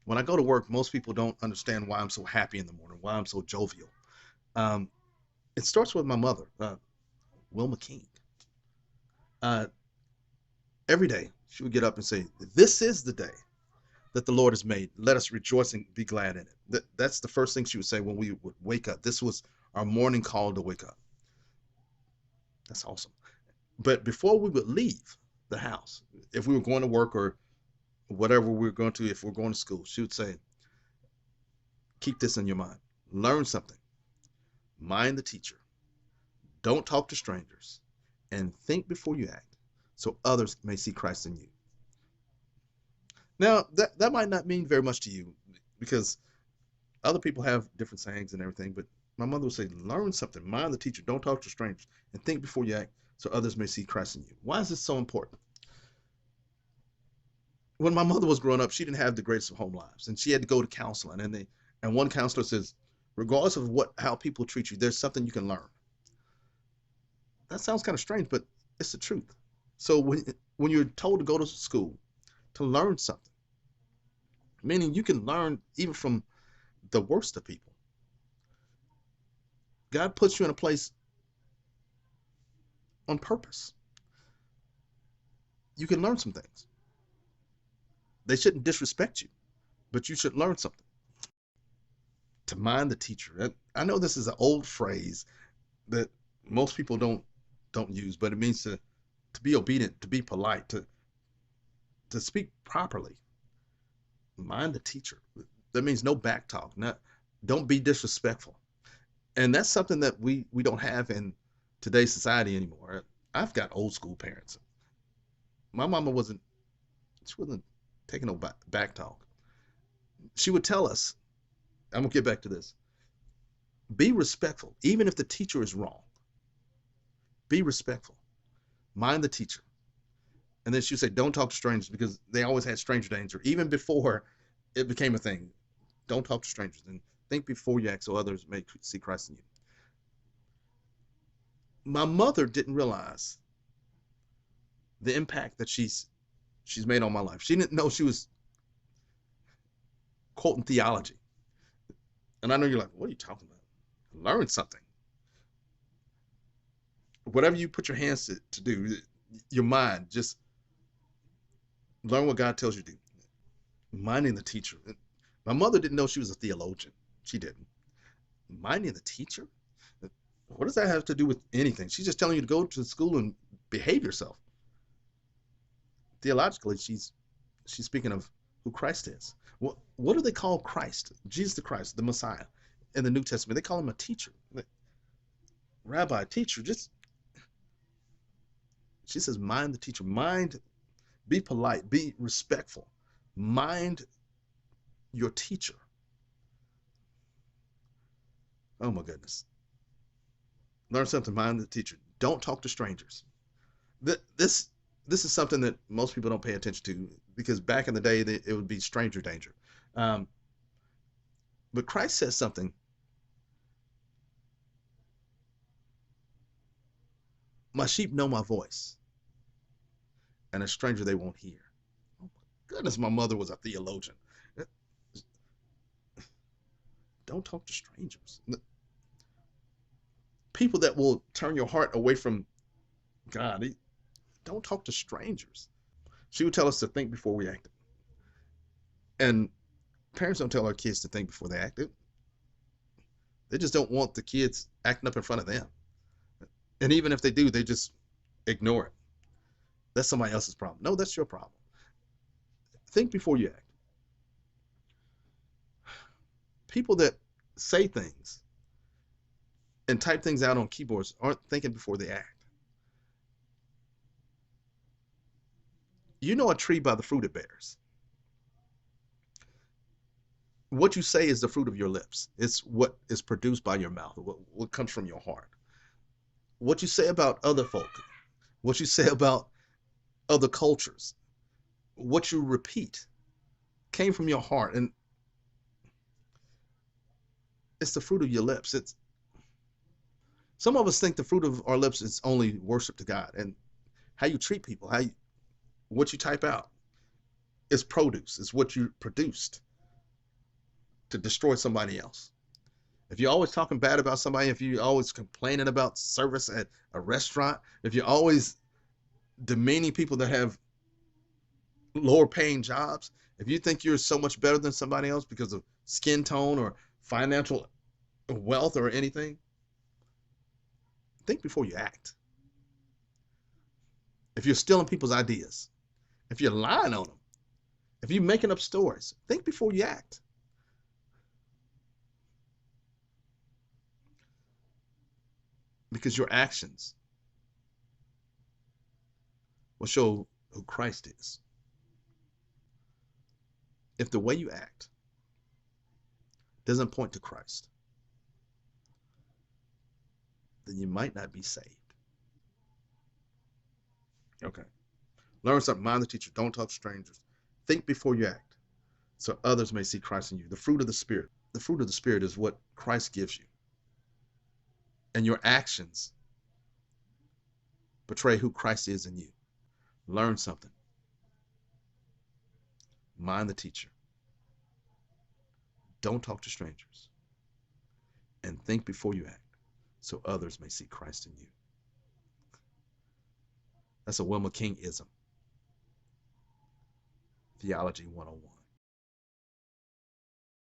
When I go to work, most people don't understand why I'm so happy in the morning, why I'm so jovial. Um, it starts with my mother, Wilma King. Uh, every day she would get up and say, "This is the day that the Lord has made. Let us rejoice and be glad in it." That's the first thing she would say when we would wake up. This was our morning call to wake up. That's awesome. But before we would leave the house, if we were going to work or whatever we were going to, if we're going to school, she would say, "Keep this in your mind. Learn something. Mind the teacher. Don't talk to strangers. And think before you act, so others may see Christ in you." Now, that might not mean very much to you because other people have different sayings and everything, but my mother would say, learn something, mind the teacher, don't talk to strangers, and think before you act, so others may see Christ in you. Why is this so important? When my mother was growing up, she didn't have the greatest of home lives, and she had to go to counseling. And one counselor says, regardless of how people treat you, there's something you can learn. That sounds kind of strange, but it's the truth. So when you're told to go to school to learn something, meaning you can learn even from the worst of people. God puts you in a place on purpose. You can learn some things. They shouldn't disrespect you, but you should learn something. To mind the teacher. I know this is an old phrase that most people don't use, but it means to be obedient, to be polite, to speak properly. Mind the teacher. That means no back talk. Not don't be disrespectful. And that's something that we don't have in today's society anymore. I've got old school parents. My mama she wasn't taking no back talk. She would tell us, I'm gonna get back to this. Be respectful, even if the teacher is wrong. Be respectful. Mind the teacher. And then she would say, don't talk to strangers because they always had stranger danger, even before it became a thing. Don't talk to strangers and think before you act so others may see Christ in you. My mother didn't realize the impact that she's made on my life. She didn't know she was quoting theology. And I know you're like, what are you talking about? Learn something. Whatever you put your hands to do, your mind, just learn what God tells you to do. Minding the teacher. My mother didn't know she was a theologian. She didn't. Minding the teacher? What does that have to do with anything? She's just telling you to go to school and behave yourself. Theologically, she's speaking of who Christ is. What do they call Christ? Jesus the Christ, the Messiah. In the New Testament, they call him a teacher. Rabbi, teacher, just she says, mind the teacher. Mind, be polite, be respectful. Mind your teacher. Oh my goodness. Learn something, mind the teacher. Don't talk to strangers. This this is something that most people don't pay attention to because back in the day it would be stranger danger. Um, but Christ says something. My sheep know my voice, and a stranger they won't hear. Oh my goodness, my mother was a theologian. Don't talk to strangers. People that will turn your heart away from God. Don't talk to strangers. She would tell us to think before we acted. And parents don't tell our kids to think before they act. They just don't want the kids acting up in front of them. And even if they do, they just ignore it. That's somebody else's problem. No, that's your problem. Think before you act. People that say things and type things out on keyboards aren't thinking before they act. You know a tree by the fruit it bears. What you say is the fruit of your lips. It's what is produced by your mouth, what comes from your heart. What you say about other folk, what you say about other cultures, what you repeat came from your heart, and it's the fruit of your lips. It's some of us think the fruit of our lips is only worship to God, and how you treat people, what you type out, is produce. It's what you produced. to destroy somebody else. If you're always talking bad about somebody, if you're always complaining about service at a restaurant, if you're always demeaning people that have lower paying jobs, if you think you're so much better than somebody else because of skin tone or financial wealth or anything, think before you act. If you're stealing people's ideas, if you're lying on them, if you're making up stories, think before you act. Because your actions will show who Christ is. If the way you act doesn't point to Christ, then you might not be saved. Okay. Learn something. Mind the teacher. Don't talk to strangers. Think before you act, so others may see Christ in you. The fruit of the Spirit. The fruit of the Spirit is what Christ gives you. And your actions portray who Christ is in you. Learn something. Mind the teacher. Don't talk to strangers. And think before you act, so others may see Christ in you. That's a Wilma King-ism. Theology 101.